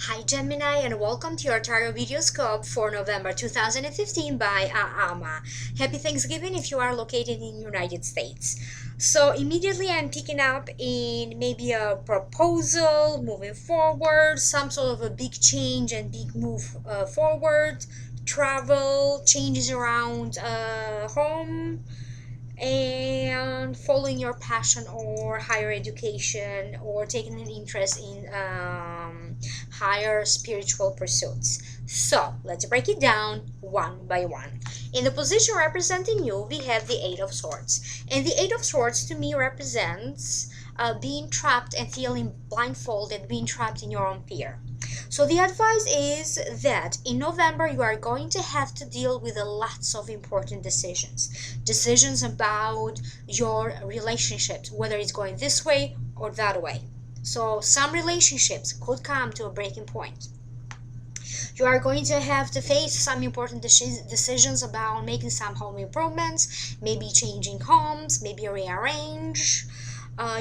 Hi Gemini, and welcome to your TarotVideoScope for November 2015 by Ama. Happy Thanksgiving if you are located in United States. So immediately I'm picking up in maybe a proposal, moving forward, some sort of a big change and big move forward, travel, changes around home, and following your passion or higher education or taking an interest in higher spiritual pursuits. So let's break it down one by one. In the position representing you, we have the Eight of Swords, and the Eight of Swords to me represents being trapped and feeling blindfolded, being trapped in your own fear. So the advice is that in November you are going to have to deal with lots of important decisions about your relationships, whether it's going this way or that way. So some relationships could come to a breaking point. You are going to have to face some important decisions about making some home improvements, maybe changing homes, maybe rearrange.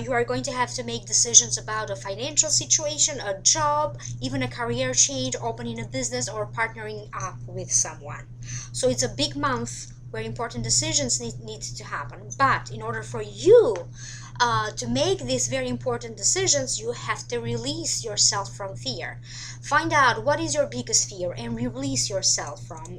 You are going to have to make decisions about a financial situation, a job, even a career change, opening a business, or partnering up with someone. So it's a big month where important decisions need to happen. But in order for you to make these very important decisions, you have to release yourself from fear. Find out what is your biggest fear and release yourself from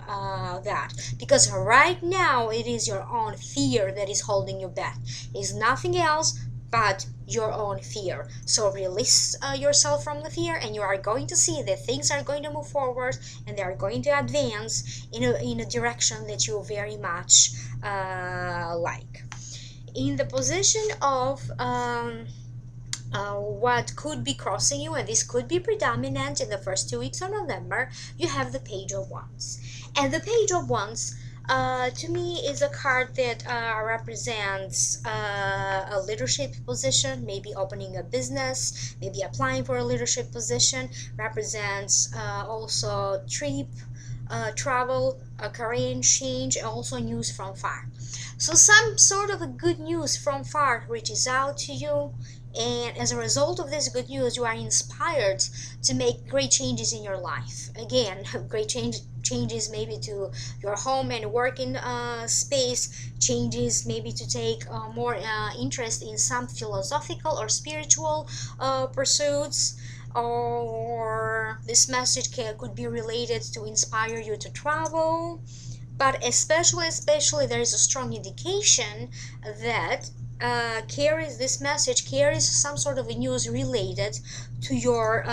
that. Because right now it is your own fear that is holding you back. It is nothing else but your own fear. So release yourself from the fear, and you are going to see that things are going to move forward and they are going to advance in a direction that you very much like. In the position of what could be crossing you, and this could be predominant in the first 2 weeks of November, you have the Page of Wands. And the Page of Wands to me is a card that represents a leadership position, maybe opening a business, maybe applying for a leadership position, represents also trip, travel, a career change, and also news from far. So some sort of a good news from far reaches out to you, and as a result of this good news, you are inspired to make great changes in your life. Again, great changes maybe to your home and working space, changes maybe to take more interest in some philosophical or spiritual pursuits, or this message could be related to inspire you to travel. But especially there is a strong indication that this message carries some sort of a news related to your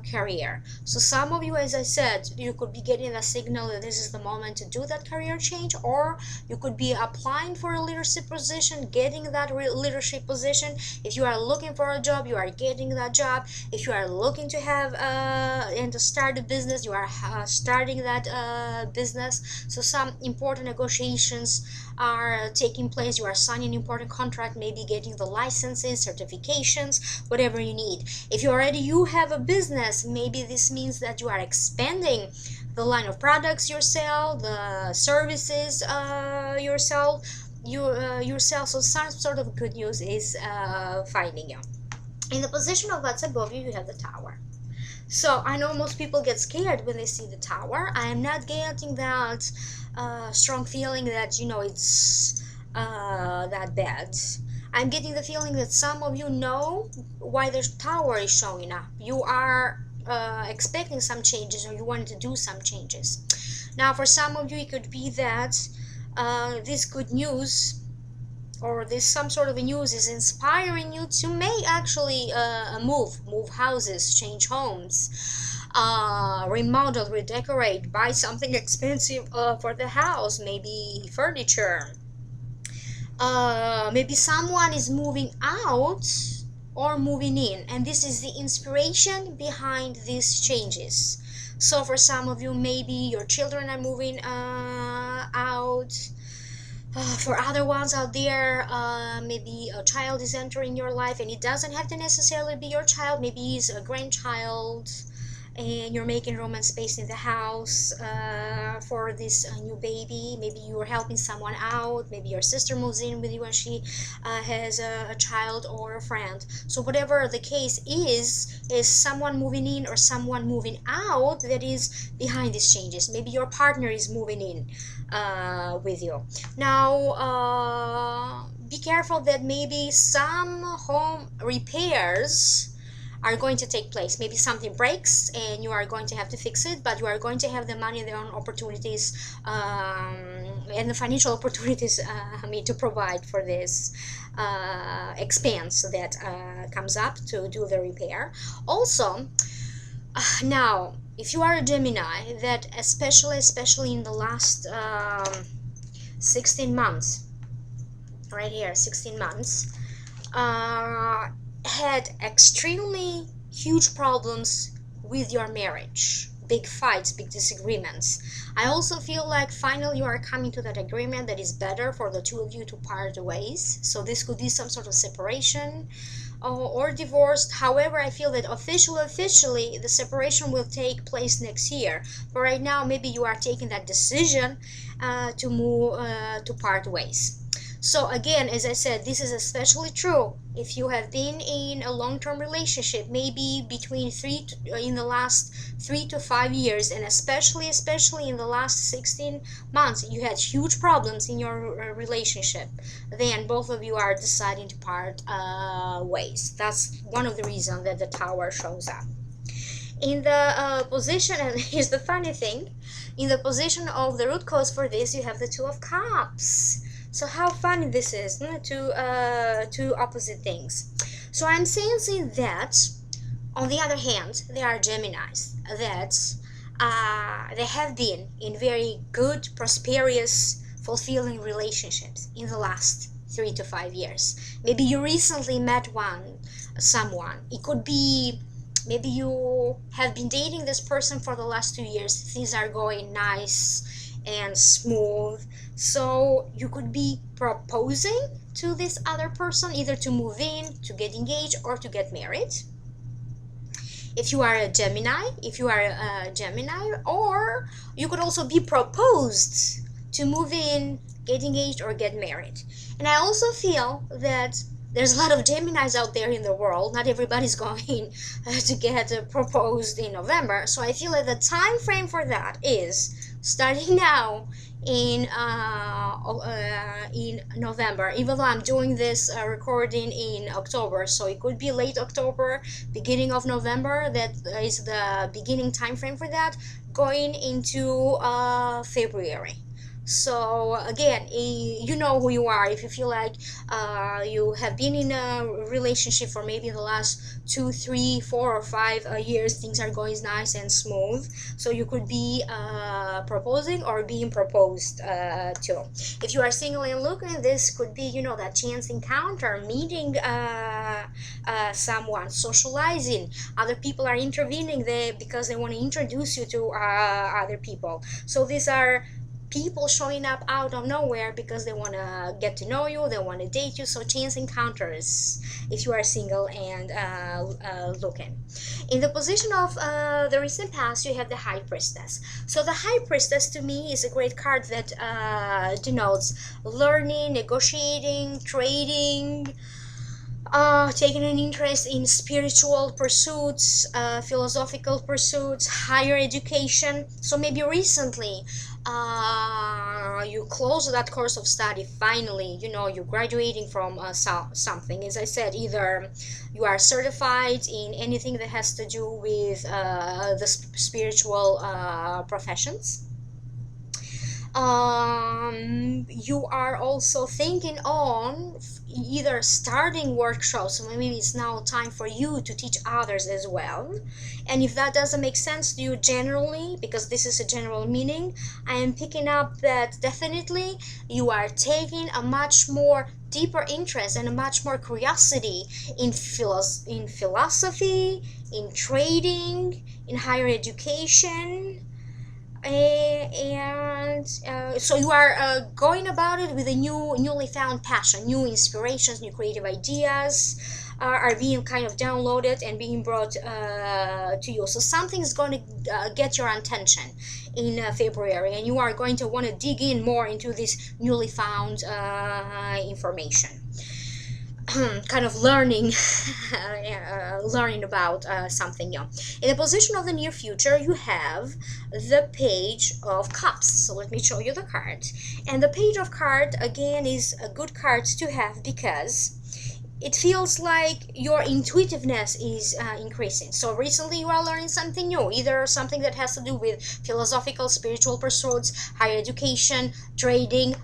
career. So some of you, as I said, you could be getting a signal that this is the moment to do that career change, or you could be applying for a leadership position, getting that leadership position. If you are looking for a job, you are getting that job. If you are looking to have and to start a business, you are starting that business. So some important negotiations are taking place. You are signing an important contract, maybe getting the licenses, certifications, whatever you need. If you have a business, maybe this means that you are expanding the line of products you sell, the services you sell, so some sort of good news is finding you. In the position of what's above you, you have the Tower. So I know most people get scared when they see the Tower. I am not getting that strong feeling that it's that bad. I'm getting the feeling that some of you know why the Tower is showing up. You are expecting some changes, or you wanted to do some changes. Now for some of you, it could be that this good news, or this some sort of a news, is inspiring you to make actually move houses, change homes, remodel, redecorate, buy something expensive for the house, maybe furniture. Maybe someone is moving out or moving in, and this is the inspiration behind these changes. So for some of you, maybe your children are moving out. For other ones out there, maybe a child is entering your life, and it doesn't have to necessarily be your child. Maybe it's a grandchild, and you're making room and space in the house for this new baby. Maybe you are helping someone out, maybe your sister moves in with you and she has a child or a friend. So whatever the case is someone moving in or someone moving out that is behind these changes. Maybe your partner is moving in with you. Now be careful that maybe some home repairs are going to take place. Maybe something breaks and you are going to have to fix it, but you are going to have the money and the own opportunities and the financial opportunities to provide for this expense that comes up to do the repair. Also, now if you are a Gemini, that especially in the last 16 months, right here, 16 months, had extremely huge problems with your marriage, big fights, big disagreements. I also feel like finally you are coming to that agreement that is better for the two of you to part ways. So this could be some sort of separation or divorced. However, I feel that officially the separation will take place next year. But right now, maybe you are taking that decision to move to part ways. So again, as I said, this is especially true if you have been in a long-term relationship, maybe between in the last 3 to 5 years, and especially in the last 16 months, you had huge problems in your relationship. Then both of you are deciding to part ways. That's one of the reasons that the Tower shows up. In the position, and here's the funny thing, in the position of the root cause for this, you have the Two of Cups. So how funny this is, two opposite things. So I'm sensing that, on the other hand, there are Geminis that they have been in very good, prosperous, fulfilling relationships in the last 3 to 5 years. Maybe you recently met someone. It could be maybe you have been dating this person for the last 2 years. Things are going nice and smooth. So you could be proposing to this other person, either to move in, to get engaged, or to get married. If you are a Gemini, or you could also be proposed to move in, get engaged, or get married. And I also feel that there's a lot of Geminis out there in the world. Not everybody's going to get proposed in November. So I feel like the time frame for that is starting now in November, even though I'm doing this recording in October, so it could be late October, beginning of November. That is the beginning time frame for that, going into February. So again, you know who you are. If you feel like you have been in a relationship for maybe the last 2, 3, 4, or 5 years, things are going nice and smooth. So you could be proposing or being proposed to. If you are single and looking, this could be, that chance encounter, meeting someone, socializing. Other people are intervening there because they want to introduce you to other people. So these are people showing up out of nowhere because they want to get to know you, they want to date you. So chance encounters if you are single and looking. In the position of the recent past, you have the High Priestess. So the High Priestess to me is a great card that denotes learning, negotiating, trading, taking an interest in spiritual pursuits, philosophical pursuits, higher education. So maybe recently you close that course of study. Finally, you're graduating from something. As I said, either you are certified in anything that has to do with the spiritual professions. You are also thinking on either starting workshops, so maybe it's now time for you to teach others as well. And if that doesn't make sense to you generally, because this is a general meaning, I am picking up that definitely you are taking a much more deeper interest and a much more curiosity in philosophy, in trading, in higher education. And so you are going about it with a newly found passion, new inspirations, new creative ideas. are being kind of downloaded and being brought to you. So something is going to get your attention in February, and you are going to want to dig in more into this newly found information. Kind of learning learning about something new. In the position of the near future, you have the Page of Cups. So let me show you the card. And the Page of Card again is a good card to have because it feels like your intuitiveness is increasing. So recently you are learning something new, either something that has to do with philosophical, spiritual pursuits, higher education, trading.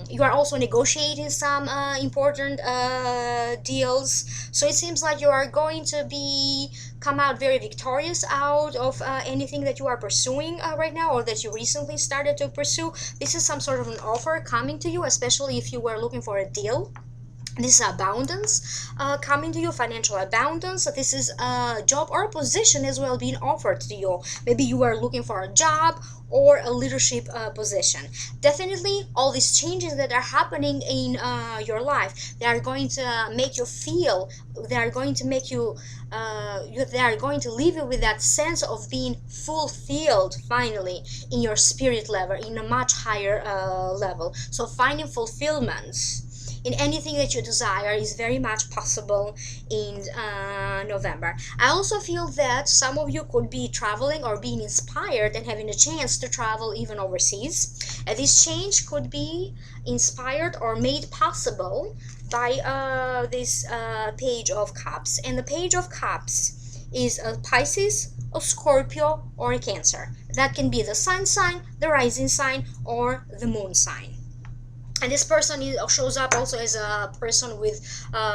You are also negotiating some important deals. So it seems like you are going to come out very victorious out of anything that you are pursuing right now, or that you recently started to pursue. This is some sort of an offer coming to you, especially if you were looking for a deal. This is abundance coming to you, financial abundance. This is a job or a position as well being offered to you. Maybe you are looking for a job or a leadership position. Definitely all these changes that are happening in your life, they are going to make you feel, they are going to make you, they are going to leave you with that sense of being fulfilled finally in your spirit level, in a much higher level. So finding fulfillment in anything that you desire is very much possible in November. I also feel that some of you could be traveling or being inspired and having a chance to travel even overseas. This change could be inspired or made possible by this Page of Cups. And the Page of Cups is a Pisces, a Scorpio, or a Cancer. That can be the sun sign, the rising sign, or the moon sign. And this person shows up also as a person with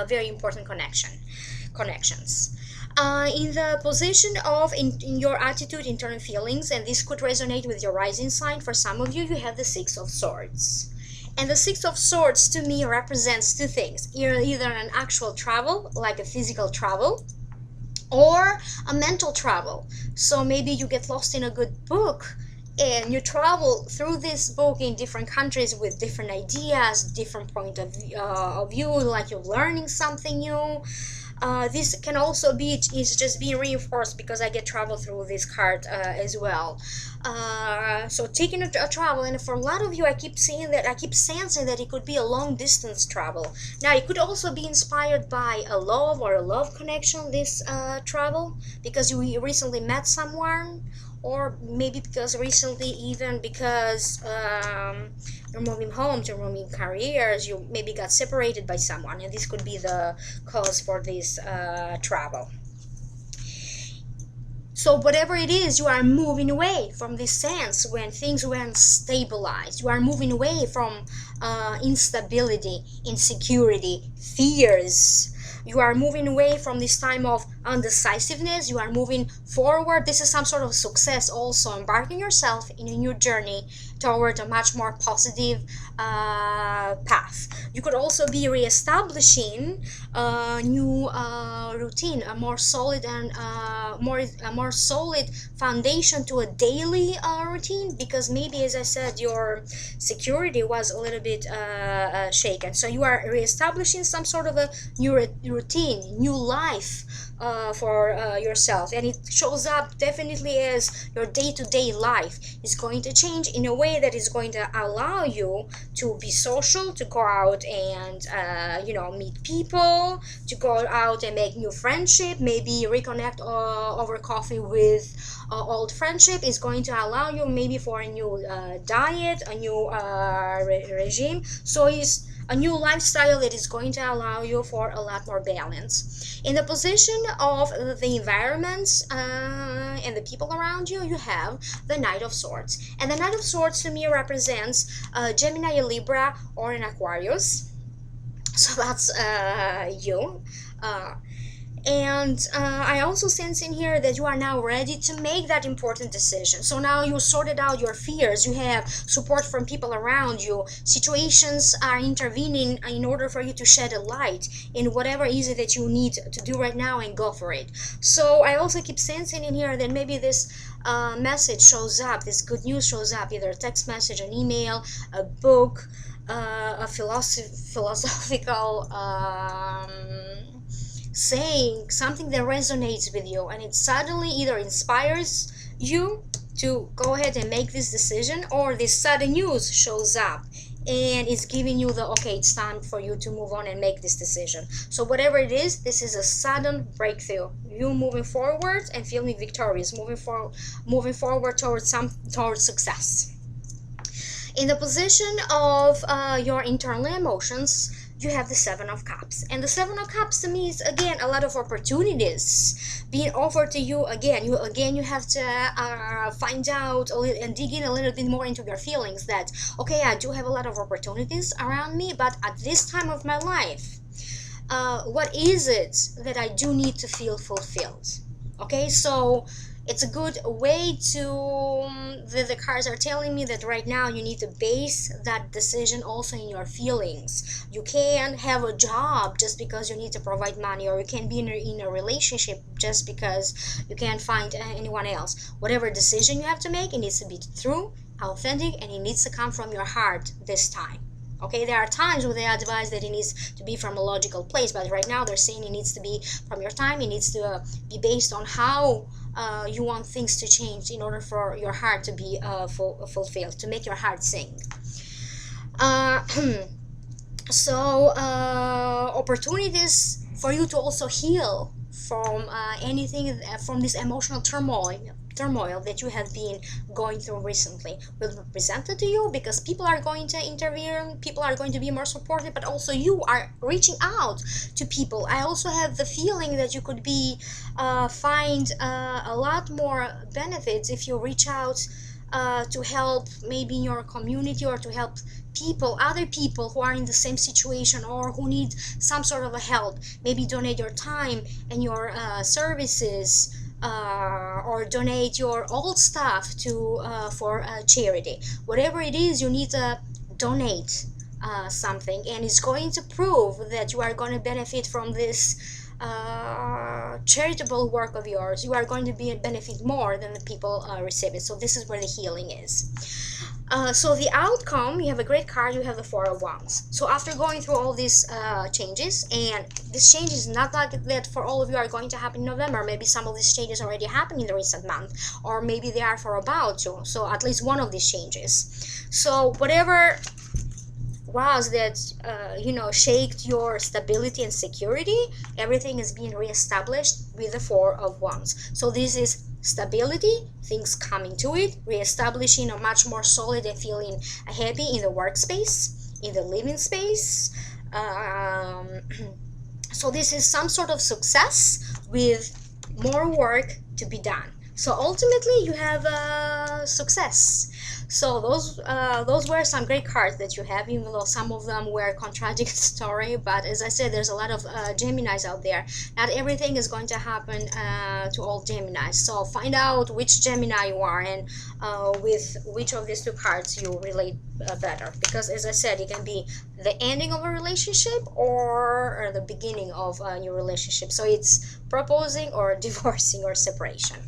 very important connections. In the position of in your attitude, internal feelings, and this could resonate with your rising sign. For some of you, you have the Six of Swords. And the Six of Swords to me represents two things. Either an actual travel, like a physical travel, or a mental travel. So maybe you get lost in a good book and you travel through this book in different countries with different ideas, different point of view, like you're learning something new. This can also be is just being reinforced because I get travel through this card as well. So taking a travel, and for a lot of you, I keep seeing that, I keep sensing that it could be a long distance travel. Now it could also be inspired by a love or a love connection, this travel, because you recently met someone, or maybe because recently, even because you're moving homes, you're moving careers, you maybe got separated by someone, and this could be the cause for this travel. So whatever it is, you are moving away from this sense when things weren't stabilized. You are moving away from instability, insecurity, fears. You are moving away from this time of undecisiveness. You are moving forward. This is some sort of success also, embarking yourself in a new journey toward a much more positive path. You could also be reestablishing a new routine, a more solid and more solid foundation to a daily routine, because maybe, as I said, your security was a little bit shaken. So you are reestablishing some sort of a new routine, new life for yourself, and it shows up definitely as your day-to-day life is going to change in a way that is going to allow you to be social, to go out and meet people, to go out and make new friendship, maybe reconnect over coffee with old friendship. Is going to allow you maybe for a new diet, a new regime. So it's a new lifestyle that is going to allow you for a lot more balance. In the position of the environments and the people around you, you have the Knight of Swords. And the Knight of Swords to me represents Gemini, a Libra, or an Aquarius. So that's you. And I also sense in here that you are now ready to make that important decision. So now you sorted out your fears, you have support from people around you, situations are intervening in order for you to shed a light in whatever is it that you need to do right now, and go for it. So I also keep sensing in here that maybe this message shows up, this good news shows up, either a text message, an email, a book, a philosophical saying, something that resonates with you, and it suddenly either inspires you to go ahead and make this decision, or this sudden news shows up and it's giving you the okay, it's time for you to move on and make this decision. So whatever it is, this is a sudden breakthrough, you moving forward and feeling victorious, moving forward towards success. In the position of your internal emotions, you have the Seven of Cups. And the Seven of Cups to me is, again, a lot of opportunities being offered to you. You have to find out and dig in a little bit more into your feelings that, okay, I do have a lot of opportunities around me, but at this time of my life, what is it that I do need to feel fulfilled? Okay, so it's a good way to, the cards are telling me that right now you need to base that decision also in your feelings. You can't have a job just because you need to provide money, or you can't be in a relationship just because you can't find anyone else. Whatever decision you have to make, it needs to be true, authentic, and it needs to come from your heart this time. Okay, there are times where they advise that it needs to be from a logical place, but right now they're saying it needs to be from your time. It needs to be based on how you want things to change in order for your heart to be fulfilled, to make your heart sing. Opportunities for you to also heal from anything, from this emotional turmoil that you have been going through recently will be presented to you, because people are going to intervene, people are going to be more supportive, but also you are reaching out to people. I also have the feeling that you could be find a lot more benefits if you reach out to help maybe in your community, or to help other people who are in the same situation or who need some sort of a help. Maybe donate your time and your services, or donate your old stuff to for charity. Whatever it is, you need to donate something, and it's going to prove that you are going to benefit from this charitable work of yours. You are going to benefit more than the people receive it. So this is where the healing is. So the outcome, you have a great card, you have the Four of Wands. So after going through all these changes, and this change is not like that for all of you are going to happen in November. Maybe some of these changes already happened in the recent month, or maybe they are for about to. So at least one of these changes. So whatever was that shaked your stability and security, everything is being reestablished with the Four of Wands. So this is stability, things coming to it, reestablishing a much more solid and feeling happy in the workspace, in the living space. So this is some sort of success with more work to be done. So ultimately you have success. So those were some great cards that you have, even though some of them were contradictory. But as I said, there's a lot of Geminis out there. Not everything is going to happen to all Geminis. So find out which Gemini you are, and with which of these two cards you relate better. Because as I said, it can be the ending of a relationship or the beginning of a new relationship. So it's proposing or divorcing or separation.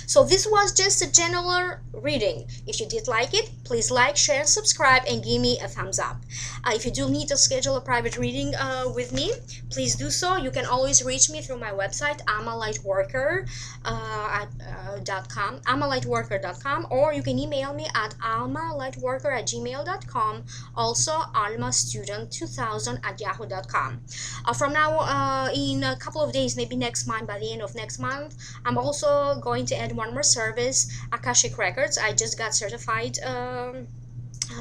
So this was just a general reading. If you did like it, please like, share, and subscribe, and give me a thumbs up. If you do need to schedule a private reading with me, please do so. You can always reach me through my website, amalightworker.com, or you can email me at almalightworker@gmail.com, also almastudent2000@yahoo.com. From now, in a couple of days, maybe next month, by the end of next month, I'm also going to add one more service, Akashic Records. I just got certified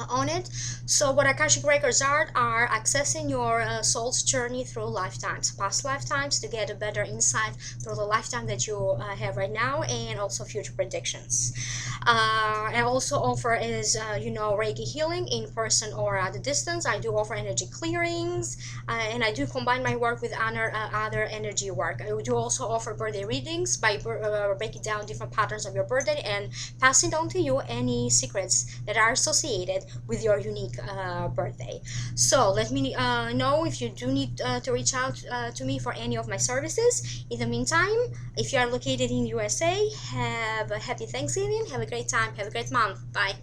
on it. So what Akashic Records are accessing your soul's journey through lifetimes, past lifetimes, to get a better insight through the lifetime that you have right now, and also future predictions. I also offer Reiki healing in person or at a distance. I do offer energy clearings, and I do combine my work with other energy work. I do also offer birthday readings by breaking down different patterns of your birthday and passing on to you any secrets that are associated with your unique birthday. So let me know if you do need to reach out to me for any of my services. In the meantime, if you are located in USA, have a happy Thanksgiving, have a great time, have a great month. Bye.